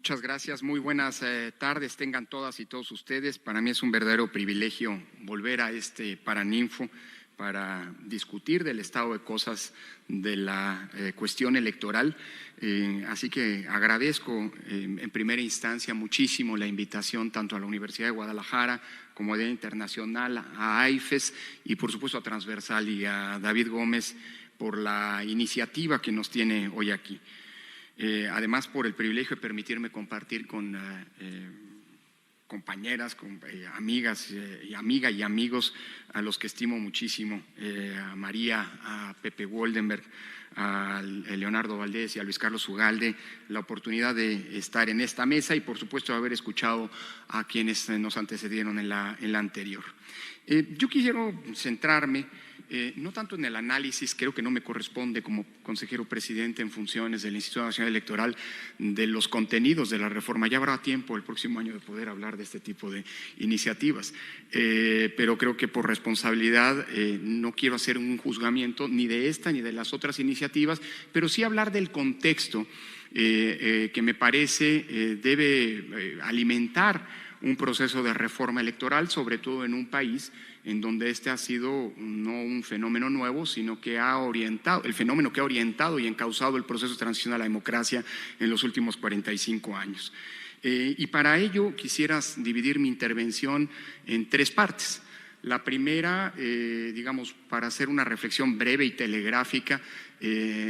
Muchas gracias, muy buenas tardes tengan todas y todos ustedes. Para mí es un verdadero privilegio volver a este Paraninfo para discutir del estado de cosas de la cuestión electoral. Así que agradezco en primera instancia muchísimo la invitación tanto a la Universidad de Guadalajara como a Idea Internacional, a AIFES y por supuesto a Transversal y a David Gómez por la iniciativa que nos tiene hoy aquí. Además, por el privilegio de permitirme compartir con compañeras, con amigas y amigos a los que estimo muchísimo, a María, a Pepe Woldenberg, a Leonardo Valdés y a Luis Carlos Ugalde, la oportunidad de estar en esta mesa y por supuesto haber escuchado a quienes nos antecedieron en la anterior. Yo quisiera centrarme no tanto en el análisis, creo que no me corresponde como consejero presidente en funciones del Instituto Nacional Electoral de los contenidos de la reforma. Ya habrá tiempo el próximo año de poder hablar de este tipo de iniciativas, pero creo que por responsabilidad no quiero hacer un juzgamiento ni de esta ni de las otras iniciativas, pero sí hablar del contexto que me parece debe alimentar un proceso de reforma electoral, sobre todo en un país en donde este ha sido no un fenómeno nuevo, sino que ha orientado, el fenómeno que ha orientado y encauzado el proceso de transición a la democracia en los últimos 45 años. Y para ello quisiera dividir mi intervención en tres partes. La primera, digamos, para hacer una reflexión breve y telegráfica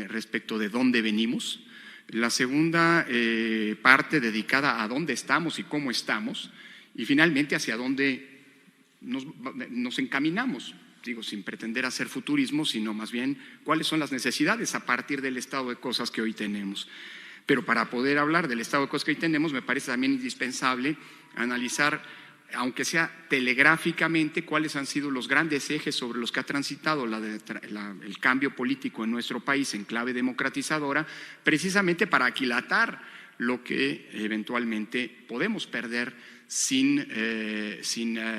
respecto de dónde venimos. La segunda parte dedicada a dónde estamos y cómo estamos. Y finalmente hacia dónde nos encaminamos, digo, sin pretender hacer futurismo, sino más bien cuáles son las necesidades a partir del estado de cosas que hoy tenemos. Pero para poder hablar del estado de cosas que hoy tenemos, me parece también indispensable analizar, aunque sea telegráficamente, cuáles han sido los grandes ejes sobre los que ha transitado el cambio político en nuestro país en clave democratizadora, precisamente para aquilatar lo que eventualmente podemos perder sin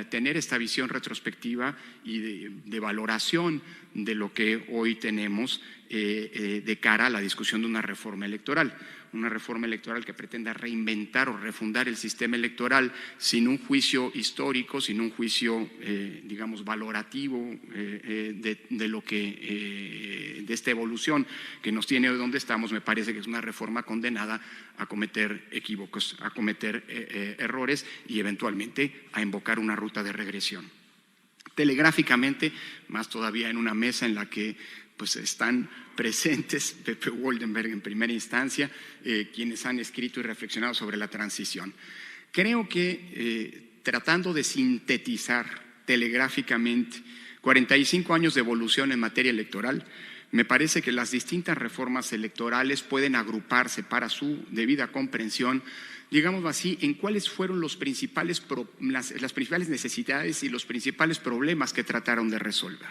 tener esta visión retrospectiva y de valoración de lo que hoy tenemos de cara a la discusión de una reforma electoral que pretenda reinventar o refundar el sistema electoral sin un juicio histórico, sin un juicio, digamos, valorativo de lo que de esta evolución que nos tiene hoy donde estamos. Me parece que es una reforma condenada a cometer equívocos, a cometer errores y eventualmente a invocar una ruta de regresión. Telegráficamente, más todavía en una mesa en la que pues están presentes Pepe Woldenberg en primera instancia, quienes han escrito y reflexionado sobre la transición. Creo que tratando de sintetizar telegráficamente 45 años de evolución en materia electoral, me parece que las distintas reformas electorales pueden agruparse para su debida comprensión, digámoslo así, en cuáles fueron las principales necesidades y los principales problemas que trataron de resolver.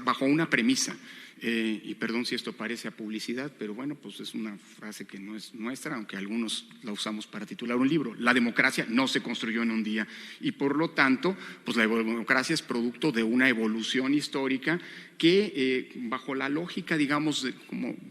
Bajo una premisa, y perdón si esto parece a publicidad, pero bueno, pues es una frase que no es nuestra, aunque algunos la usamos para titular un libro. La democracia no se construyó en un día y por lo tanto, pues la democracia es producto de una evolución histórica que bajo la lógica, digamos,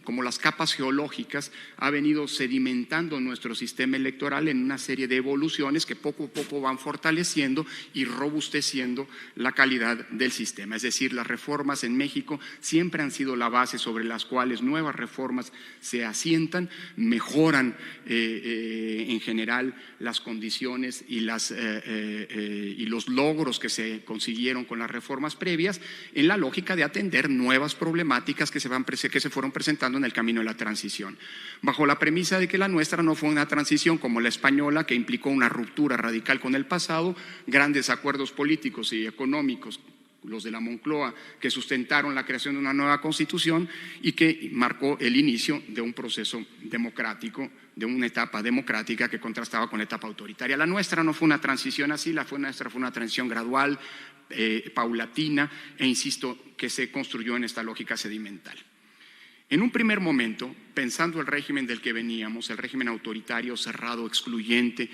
como las capas geológicas, ha venido sedimentando nuestro sistema electoral en una serie de evoluciones que poco a poco van fortaleciendo y robusteciendo la calidad del sistema. Es decir, las reformas en México siempre han sido la base sobre las cuales nuevas reformas se asientan, mejoran en general las condiciones y los logros que se consiguieron con las reformas previas en la lógica de atender nuevas problemáticas que se fueron presentando en el camino de la transición. Bajo la premisa de que la nuestra no fue una transición como la española, que implicó una ruptura radical con el pasado, grandes acuerdos políticos y económicos, los de la Moncloa, que sustentaron la creación de una nueva constitución y que marcó el inicio de un proceso democrático, de una etapa democrática que contrastaba con la etapa autoritaria. La nuestra no fue una transición así, nuestra fue una transición gradual, paulatina e insisto que se construyó en esta lógica sedimental. En un primer momento, pensando el régimen del que veníamos, el régimen autoritario, cerrado, excluyente,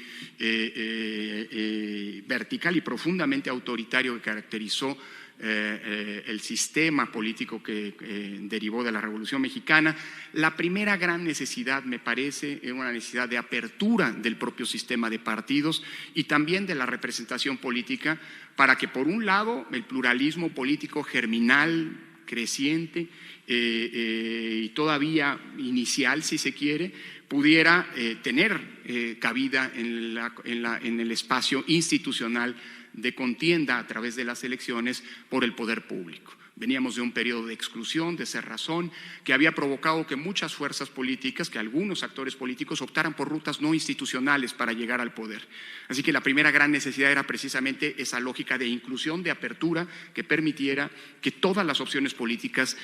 vertical y profundamente autoritario que caracterizó el sistema político que derivó de la Revolución Mexicana. La primera gran necesidad, me parece, era una necesidad de apertura del propio sistema de partidos y también de la representación política para que, por un lado, el pluralismo político germinal, creciente y todavía inicial, si se quiere, pudiera tener cabida en el espacio institucional de contienda a través de las elecciones por el poder público. Veníamos de un periodo de exclusión, de cerrazón, que había provocado que muchas fuerzas políticas, que algunos actores políticos optaran por rutas no institucionales para llegar al poder. Así que la primera gran necesidad era precisamente esa lógica de inclusión, de apertura, que permitiera que todas las opciones políticas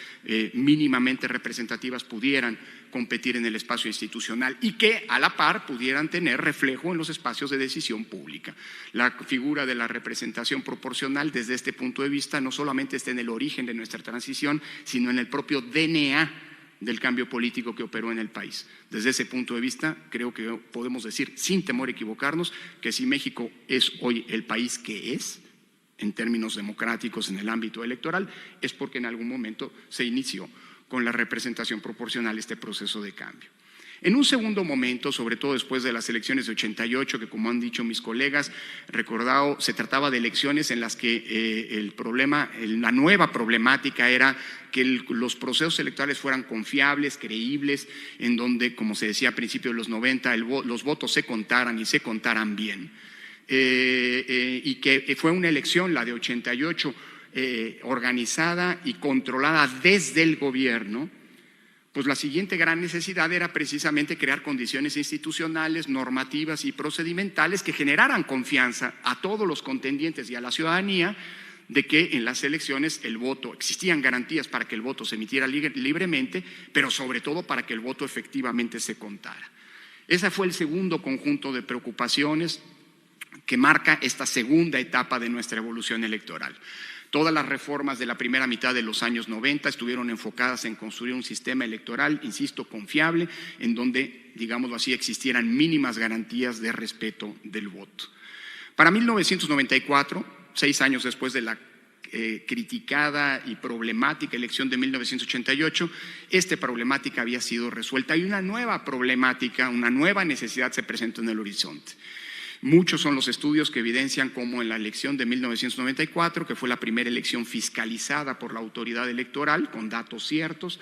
mínimamente representativas pudieran competir en el espacio institucional y que a la par pudieran tener reflejo en los espacios de decisión pública. La figura de la representación proporcional desde este punto de vista no solamente está en el origen de nuestra transición, sino en el propio DNA del cambio político que operó en el país. Desde ese punto de vista, creo que podemos decir, sin temor a equivocarnos, que si México es hoy el país que es, en términos democráticos en el ámbito electoral, es porque en algún momento se inició con la representación proporcional este proceso de cambio. En un segundo momento, sobre todo después de las elecciones de 88, que como han dicho mis colegas, recordado, se trataba de elecciones en las que la nueva problemática era que los procesos electorales fueran confiables, creíbles, en donde, como se decía a principios de los 90, los votos se contaran y se contaran bien. Y que fue una elección, la de 88, organizada y controlada desde el gobierno. Pues la siguiente gran necesidad era precisamente crear condiciones institucionales, normativas y procedimentales que generaran confianza a todos los contendientes y a la ciudadanía de que en las elecciones existían garantías para que el voto se emitiera libremente, pero sobre todo para que el voto efectivamente se contara. Ese fue el segundo conjunto de preocupaciones que marca esta segunda etapa de nuestra evolución electoral. Todas las reformas de la primera mitad de los años 90 estuvieron enfocadas en construir un sistema electoral, insisto, confiable, en donde, digámoslo así, existieran mínimas garantías de respeto del voto. Para 1994, 6 años después de la criticada y problemática elección de 1988, esta problemática había sido resuelta y una nueva problemática, una nueva necesidad se presentó en el horizonte. Muchos son los estudios que evidencian cómo en la elección de 1994, que fue la primera elección fiscalizada por la autoridad electoral, con datos ciertos,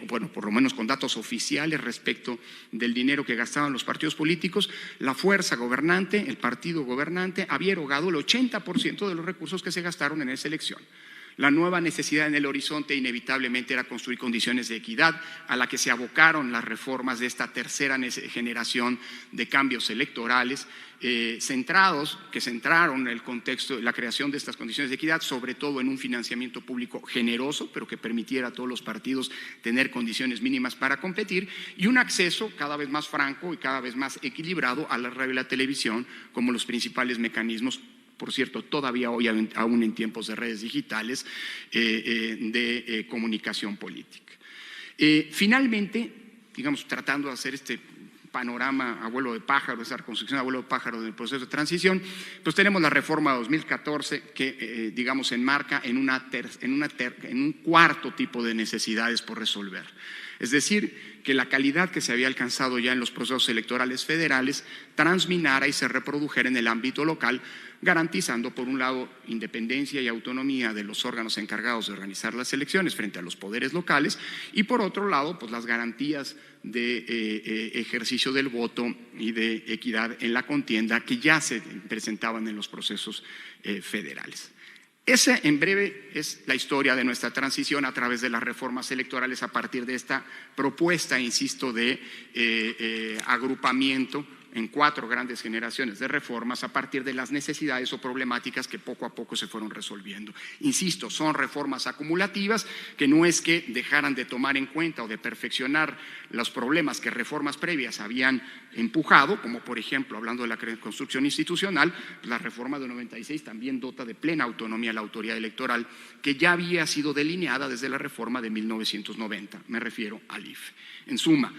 por lo menos con datos oficiales respecto del dinero que gastaban los partidos políticos, la fuerza gobernante, el partido gobernante, había erogado el 80% de los recursos que se gastaron en esa elección. La nueva necesidad en el horizonte inevitablemente era construir condiciones de equidad a la que se abocaron las reformas de esta tercera generación de cambios electorales que centraron el contexto de la creación de estas condiciones de equidad, sobre todo en un financiamiento público generoso, pero que permitiera a todos los partidos tener condiciones mínimas para competir y un acceso cada vez más franco y cada vez más equilibrado a la radio y la televisión como los principales mecanismos, por cierto, todavía hoy, aún en tiempos de redes digitales, de comunicación política. Finalmente, digamos, tratando de hacer este panorama a vuelo de pájaro, esa reconstrucción a vuelo de pájaro del proceso de transición, pues tenemos la reforma 2014 que, digamos, se enmarca en un cuarto tipo de necesidades por resolver. Es decir, que la calidad que se había alcanzado ya en los procesos electorales federales transminara y se reprodujera en el ámbito local, garantizando, por un lado, independencia y autonomía de los órganos encargados de organizar las elecciones frente a los poderes locales y, por otro lado, pues las garantías de ejercicio del voto y de equidad en la contienda que ya se presentaban en los procesos federales. Esa, en breve, es la historia de nuestra transición a través de las reformas electorales a partir de esta propuesta, insisto, de agrupamiento en 4 grandes generaciones de reformas a partir de las necesidades o problemáticas que poco a poco se fueron resolviendo. Insisto, son reformas acumulativas que no es que dejaran de tomar en cuenta o de perfeccionar los problemas que reformas previas habían empujado, como por ejemplo, hablando de la construcción institucional, la reforma de 96 también dota de plena autonomía a la autoridad electoral que ya había sido delineada desde la reforma de 1990, me refiero al IFE. En suma,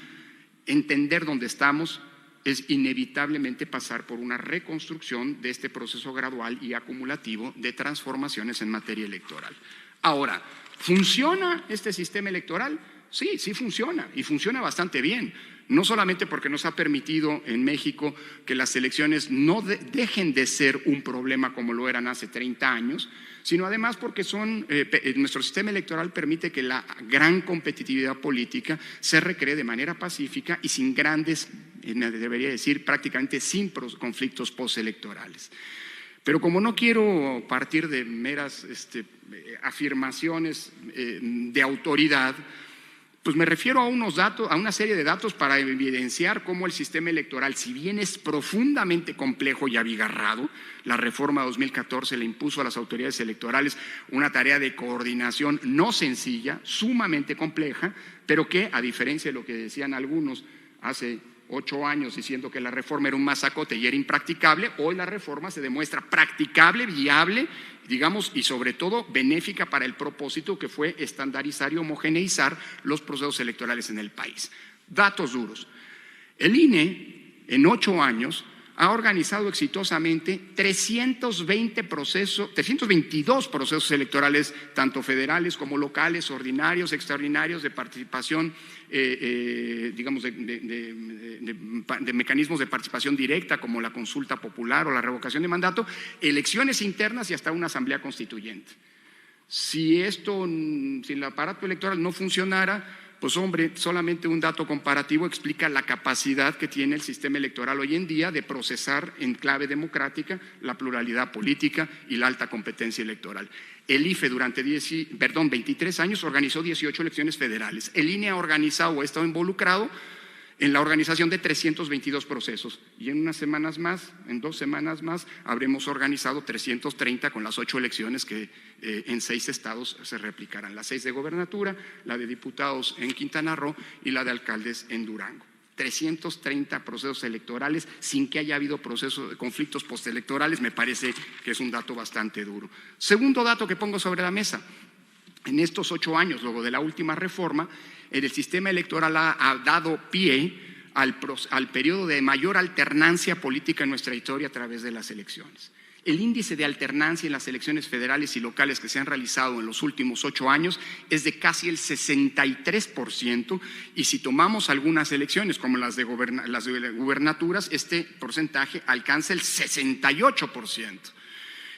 entender dónde estamos, es inevitablemente pasar por una reconstrucción de este proceso gradual y acumulativo de transformaciones en materia electoral. Ahora, ¿funciona este sistema electoral? Sí, sí funciona, y funciona bastante bien. No solamente porque nos ha permitido en México que las elecciones no dejen de ser un problema como lo eran hace 30 años, sino además porque nuestro sistema electoral permite que la gran competitividad política se recree de manera pacífica y sin grandes, debería decir, prácticamente sin conflictos postelectorales. Pero como no quiero partir de meras afirmaciones de autoridad, pues me refiero a unos datos, a una serie de datos para evidenciar cómo el sistema electoral, si bien es profundamente complejo y abigarrado, la reforma 2014 le impuso a las autoridades electorales una tarea de coordinación no sencilla, sumamente compleja, pero que, a diferencia de lo que decían algunos hace 8 años diciendo que la reforma era un masacote y era impracticable, hoy la reforma se demuestra practicable, viable, digamos, y sobre todo benéfica para el propósito que fue estandarizar y homogeneizar los procesos electorales en el país. Datos duros. El INE, en 8 años, ha organizado exitosamente 322 procesos electorales, tanto federales como locales, ordinarios, extraordinarios, de participación, digamos, de mecanismos de participación directa, como la consulta popular o la revocación de mandato, elecciones internas y hasta una asamblea constituyente. Si el aparato electoral no funcionara, pues hombre, solamente un dato comparativo explica la capacidad que tiene el sistema electoral hoy en día de procesar en clave democrática la pluralidad política y la alta competencia electoral. El IFE durante 23 años organizó 18 elecciones federales. El INE ha organizado o ha estado involucrado en la organización de 322 procesos y en 2 semanas más habremos organizado 330 con las 8 elecciones que en 6 estados se replicarán, las 6 de gobernatura, la de diputados en Quintana Roo y la de alcaldes en Durango. 330 procesos electorales sin que haya habido conflictos postelectorales, me parece que es un dato bastante duro. Segundo dato que pongo sobre la mesa: en estos 8 años, luego de la última reforma, el sistema electoral ha dado pie al periodo de mayor alternancia política en nuestra historia a través de las elecciones. El índice de alternancia en las elecciones federales y locales que se han realizado en los últimos 8 años es de casi el 63%, y si tomamos algunas elecciones como las de gubernaturas, este porcentaje alcanza el 68%.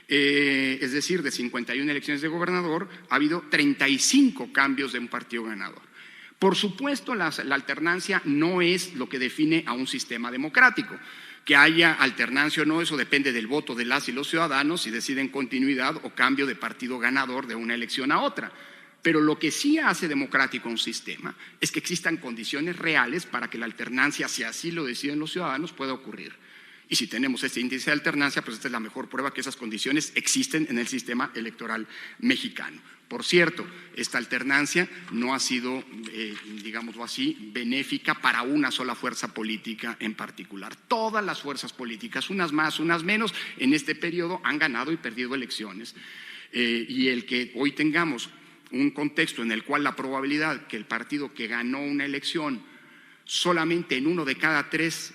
Es decir, de 51 elecciones de gobernador ha habido 35 cambios de un partido ganador. Por supuesto, la alternancia no es lo que define a un sistema democrático. Que haya alternancia o no, eso depende del voto de las y los ciudadanos si deciden continuidad o cambio de partido ganador de una elección a otra. Pero lo que sí hace democrático un sistema es que existan condiciones reales para que la alternancia, si así lo deciden los ciudadanos, pueda ocurrir. Y si tenemos este índice de alternancia, pues esta es la mejor prueba que esas condiciones existen en el sistema electoral mexicano. Por cierto, esta alternancia no ha sido, digámoslo así, benéfica para una sola fuerza política en particular. Todas las fuerzas políticas, unas más, unas menos, en este periodo han ganado y perdido elecciones. Y el que hoy tengamos un contexto en el cual la probabilidad que el partido que ganó una elección solamente en 1 de cada 3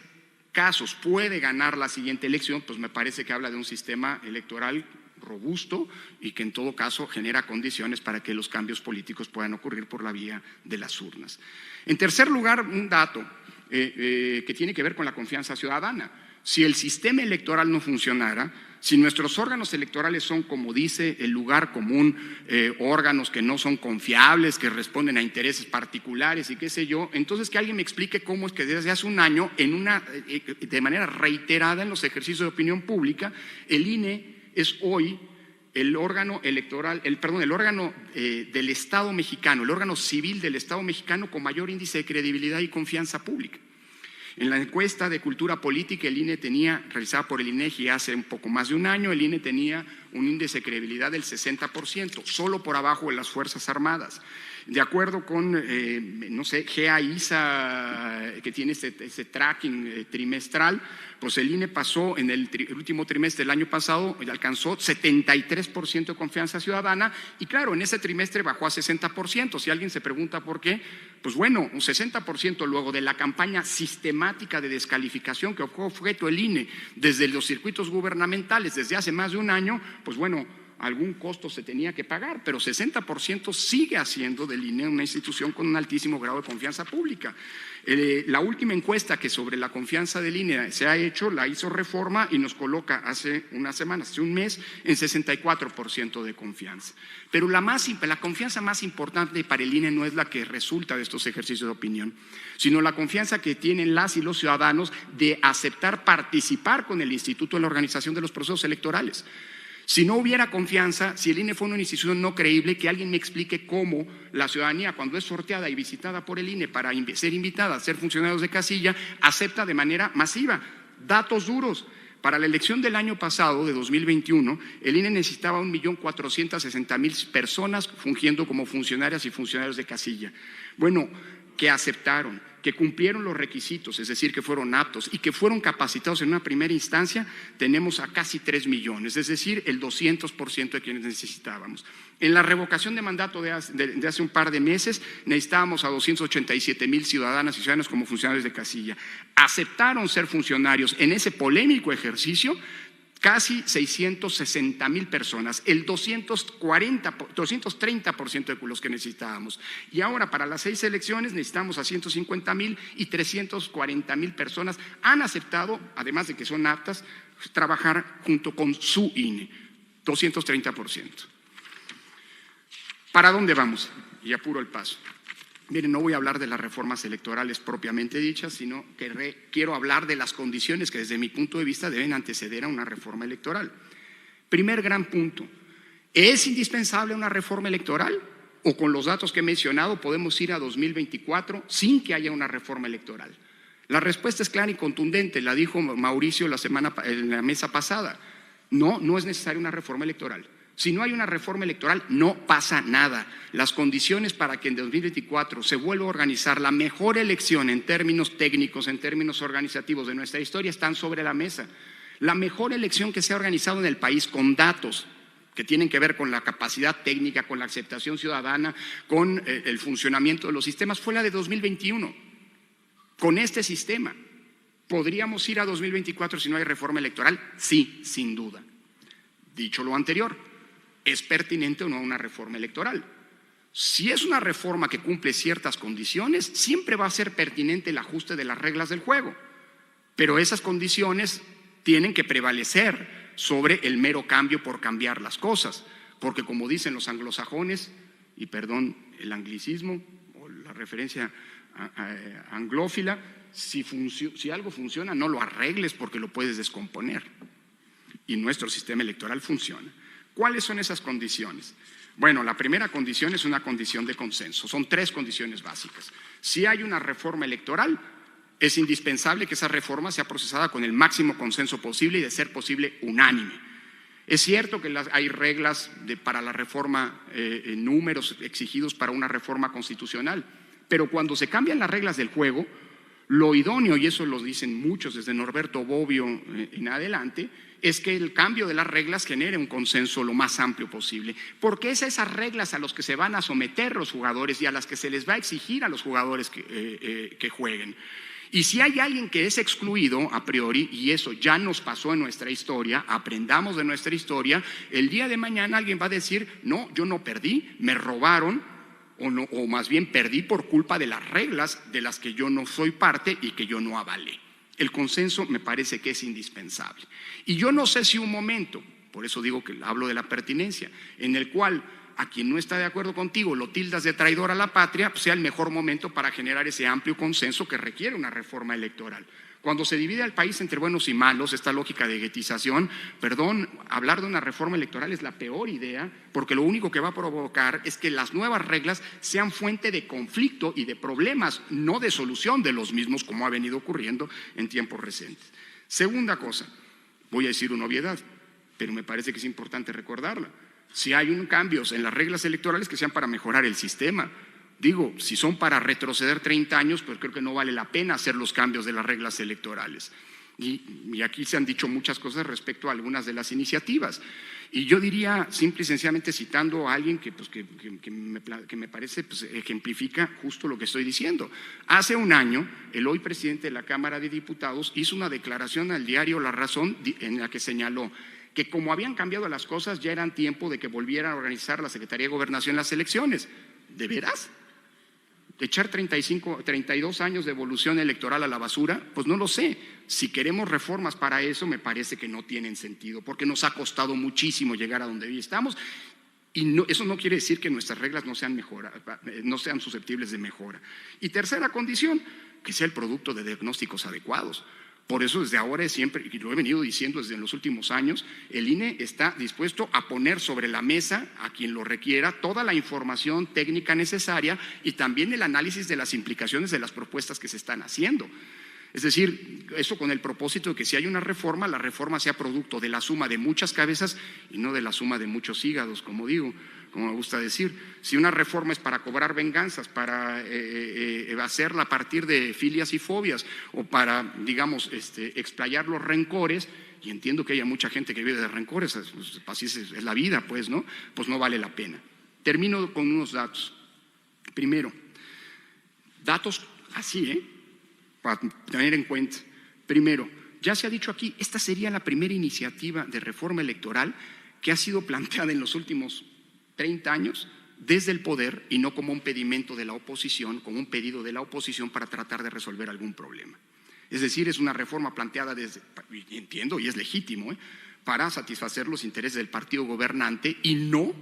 casos puede ganar la siguiente elección, pues me parece que habla de un sistema electoral robusto y que en todo caso genera condiciones para que los cambios políticos puedan ocurrir por la vía de las urnas. En tercer lugar, un dato que tiene que ver con la confianza ciudadana. Si el sistema electoral no funcionara, si nuestros órganos electorales son, como dice el lugar común, órganos que no son confiables, que responden a intereses particulares y qué sé yo, entonces que alguien me explique cómo es que desde hace un año, de manera reiterada en los ejercicios de opinión pública, el INE es hoy el órgano electoral, el órgano del Estado mexicano, el órgano civil del Estado mexicano con mayor índice de credibilidad y confianza pública. En la encuesta de cultura política, el INE realizada por el INEGI hace un poco más de un año, el INE tenía un índice de credibilidad del 60%, solo por abajo de las Fuerzas Armadas. De acuerdo con, no sé, GA-ISA, que tiene ese tracking trimestral, pues el INE pasó en el último trimestre del año pasado, alcanzó 73% de confianza ciudadana y claro, en ese trimestre bajó a 60%. Si alguien se pregunta por qué, pues bueno, un 60% luego de la campaña sistemática de descalificación que fue objeto el INE desde los circuitos gubernamentales desde hace más de un año, pues bueno, algún costo se tenía que pagar, pero 60% sigue haciendo del INE una institución con un altísimo grado de confianza pública. La última encuesta que sobre la confianza del INE se ha hecho, la hizo Reforma y nos coloca hace unas semanas, hace un mes, en 64% de confianza. Pero la confianza más importante para el INE no es la que resulta de estos ejercicios de opinión, sino la confianza que tienen las y los ciudadanos de aceptar participar con el instituto en la organización de los procesos electorales. Si no hubiera confianza, si el INE fuera una institución no creíble, que alguien me explique cómo la ciudadanía, cuando es sorteada y visitada por el INE para ser invitada a ser funcionarios de casilla, acepta de manera masiva. Datos duros. Para la elección del año pasado, de 2021, el INE necesitaba 1.460.000 personas fungiendo como funcionarias y funcionarios de casilla. Bueno, que aceptaron, que cumplieron los requisitos, es decir, que fueron aptos y que fueron capacitados en una primera instancia, tenemos a casi 3 millones, es decir, el 200% de quienes necesitábamos. En la revocación de mandato de hace un par de meses, necesitábamos a 287.000 ciudadanas y ciudadanos como funcionarios de casilla. Aceptaron ser funcionarios en ese polémico ejercicio casi 660.000 personas, el 230% de los que necesitábamos. Y ahora para las 6 elecciones necesitamos a 150.000 y 340.000 personas han aceptado, además de que son aptas, trabajar junto con su INE, 230%. ¿Para dónde vamos? Y apuro el paso. Miren, no voy a hablar de las reformas electorales propiamente dichas, sino que quiero hablar de las condiciones que desde mi punto de vista deben anteceder a una reforma electoral. Primer gran punto, ¿es indispensable una reforma electoral? ¿O con los datos que he mencionado podemos ir a 2024 sin que haya una reforma electoral? La respuesta es clara y contundente, la dijo Mauricio en la mesa pasada. No, no es necesaria una reforma electoral. Si no hay una reforma electoral, no pasa nada. Las condiciones para que en 2024 se vuelva a organizar la mejor elección en términos técnicos, en términos organizativos de nuestra historia están sobre la mesa. La mejor elección que se ha organizado en el país con datos que tienen que ver con la capacidad técnica, con la aceptación ciudadana, con el funcionamiento de los sistemas, fue la de 2021. Con este sistema, ¿podríamos ir a 2024 si no hay reforma electoral? Sí, sin duda. Dicho lo anterior, ¿es pertinente o no una reforma electoral? Si es una reforma que cumple ciertas condiciones, siempre va a ser pertinente el ajuste de las reglas del juego, pero esas condiciones tienen que prevalecer sobre el mero cambio por cambiar las cosas, porque como dicen los anglosajones, y perdón el anglicismo o la referencia anglófila, si algo funciona no lo arregles porque lo puedes descomponer, y nuestro sistema electoral funciona. ¿Cuáles son esas condiciones? Bueno, la primera condición es una condición de consenso. Son 3 condiciones básicas. Si hay una reforma electoral, es indispensable que esa reforma sea procesada con el máximo consenso posible y de ser posible unánime. Es cierto que hay reglas para la reforma, números exigidos para una reforma constitucional, pero cuando se cambian las reglas del juego, lo idóneo, y eso lo dicen muchos desde Norberto Bobbio en adelante, es que el cambio de las reglas genere un consenso lo más amplio posible, porque es a esas reglas a las que se van a someter los jugadores y a las que se les va a exigir a los jugadores que jueguen. Y si hay alguien que es excluido a priori, y eso ya nos pasó en nuestra historia, aprendamos de nuestra historia, el día de mañana alguien va a decir, no, yo no perdí, me robaron, o más bien perdí por culpa de las reglas de las que yo no soy parte y que yo no avalé. El consenso me parece que es indispensable. Y yo no sé si un momento, por eso digo que hablo de la pertinencia, en el cual a quien no está de acuerdo contigo lo tildas de traidor a la patria, pues sea el mejor momento para generar ese amplio consenso que requiere una reforma electoral. Cuando se divide al país entre buenos y malos, esta lógica de guetización, hablar de una reforma electoral es la peor idea, porque lo único que va a provocar es que las nuevas reglas sean fuente de conflicto y de problemas, no de solución de los mismos, como ha venido ocurriendo en tiempos recientes. Segunda cosa, voy a decir una obviedad, pero me parece que es importante recordarla. Si hay cambios en las reglas electorales, que sean para mejorar el sistema, Digo, si son para retroceder 30 años, pues creo que no vale la pena hacer los cambios de las reglas electorales. Y aquí se han dicho muchas cosas respecto a algunas de las iniciativas. Y yo diría, simple y sencillamente citando a alguien que me parece pues, ejemplifica justo lo que estoy diciendo. Hace un año, el hoy presidente de la Cámara de Diputados hizo una declaración al diario La Razón en la que señaló que como habían cambiado las cosas, ya eran tiempo de que volviera a organizar la Secretaría de Gobernación las elecciones. ¿De veras? ¿Echar 32 años de evolución electoral a la basura? Pues no lo sé. Si queremos reformas para eso, me parece que no tienen sentido, porque nos ha costado muchísimo llegar a donde hoy estamos. Y eso no quiere decir que nuestras reglas no sean susceptibles de mejora. Y tercera condición, que sea el producto de diagnósticos adecuados. Por eso desde ahora siempre, y lo he venido diciendo desde los últimos años, el INE está dispuesto a poner sobre la mesa a quien lo requiera toda la información técnica necesaria y también el análisis de las implicaciones de las propuestas que se están haciendo. Es decir, eso con el propósito de que si hay una reforma, la reforma sea producto de la suma de muchas cabezas y no de la suma de muchos hígados, como digo, como me gusta decir. Si una reforma es para cobrar venganzas, para hacerla a partir de filias y fobias o para, digamos, explayar los rencores, y entiendo que haya mucha gente que vive de rencores, así es la vida, pues, ¿no? Pues no vale la pena. Termino con unos datos. Primero, datos así, para tener en cuenta. Primero, ya se ha dicho aquí, esta sería la primera iniciativa de reforma electoral que ha sido planteada en los últimos 30 años desde el poder y no como un pedimento de la oposición, como un pedido de la oposición para tratar de resolver algún problema. Es decir, es una reforma planteada desde, y entiendo, y es legítimo, para satisfacer los intereses del partido gobernante y no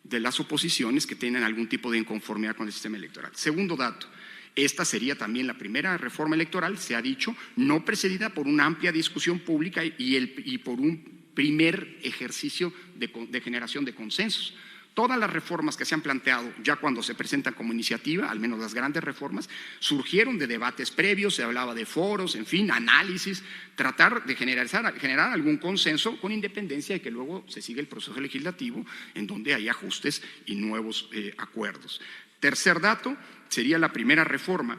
de las oposiciones que tienen algún tipo de inconformidad con el sistema electoral. Segundo dato, esta sería también la primera reforma electoral, se ha dicho, no precedida por una amplia discusión pública y por un primer ejercicio de generación de consensos. Todas las reformas que se han planteado, ya cuando se presentan como iniciativa, al menos las grandes reformas, surgieron de debates previos, se hablaba de foros, en fin, análisis, tratar de generar algún consenso con independencia de que luego se siga el proceso legislativo en donde hay ajustes y nuevos acuerdos. Tercer dato, sería la primera reforma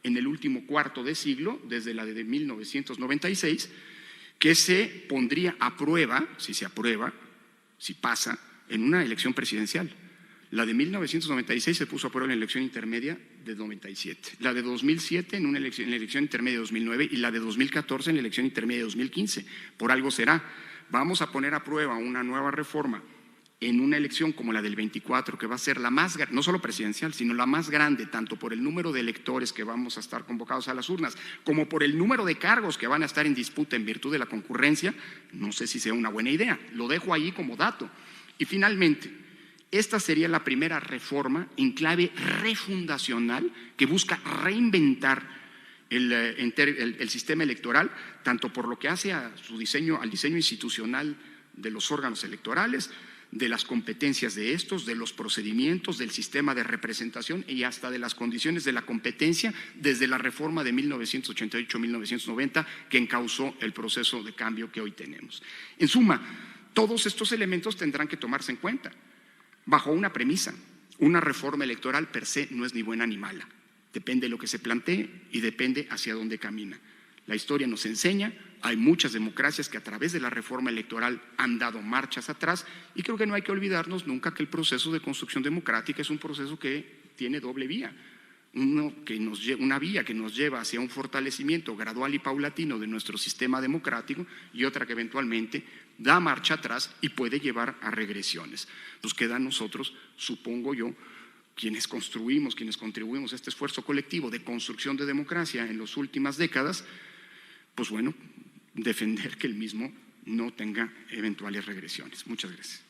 en el último cuarto de siglo, desde la de 1996, que se pondría a prueba, si se aprueba, si pasa, en una elección presidencial. La de 1996 se puso a prueba en la elección intermedia de 97, la de 2007 en la elección intermedia de 2009 y la de 2014 en la elección intermedia de 2015. Por algo será. Vamos a poner a prueba una nueva reforma en una elección como la del 24, que va a ser la más, no solo presidencial, sino la más grande, tanto por el número de electores que vamos a estar convocados a las urnas, como por el número de cargos que van a estar en disputa en virtud de la concurrencia. No sé si sea una buena idea, lo dejo ahí como dato. Y finalmente, esta sería la primera reforma en clave refundacional que busca reinventar el sistema electoral, tanto por lo que hace a su diseño, al diseño institucional de los órganos electorales, de las competencias de estos, de los procedimientos, del sistema de representación y hasta de las condiciones de la competencia desde la reforma de 1988-1990 que encauzó el proceso de cambio que hoy tenemos. En suma, todos estos elementos tendrán que tomarse en cuenta bajo una premisa. Una reforma electoral per se no es ni buena ni mala. Depende de lo que se plantee y depende hacia dónde camina. La historia nos enseña, hay muchas democracias que a través de la reforma electoral han dado marchas atrás y creo que no hay que olvidarnos nunca que el proceso de construcción democrática es un proceso que tiene doble vía. Una vía que nos lleva hacia un fortalecimiento gradual y paulatino de nuestro sistema democrático y otra que eventualmente da marcha atrás y puede llevar a regresiones. Nos queda a nosotros, supongo yo, quienes contribuimos a este esfuerzo colectivo de construcción de democracia en las últimas décadas, pues bueno, defender que el mismo no tenga eventuales regresiones. Muchas gracias.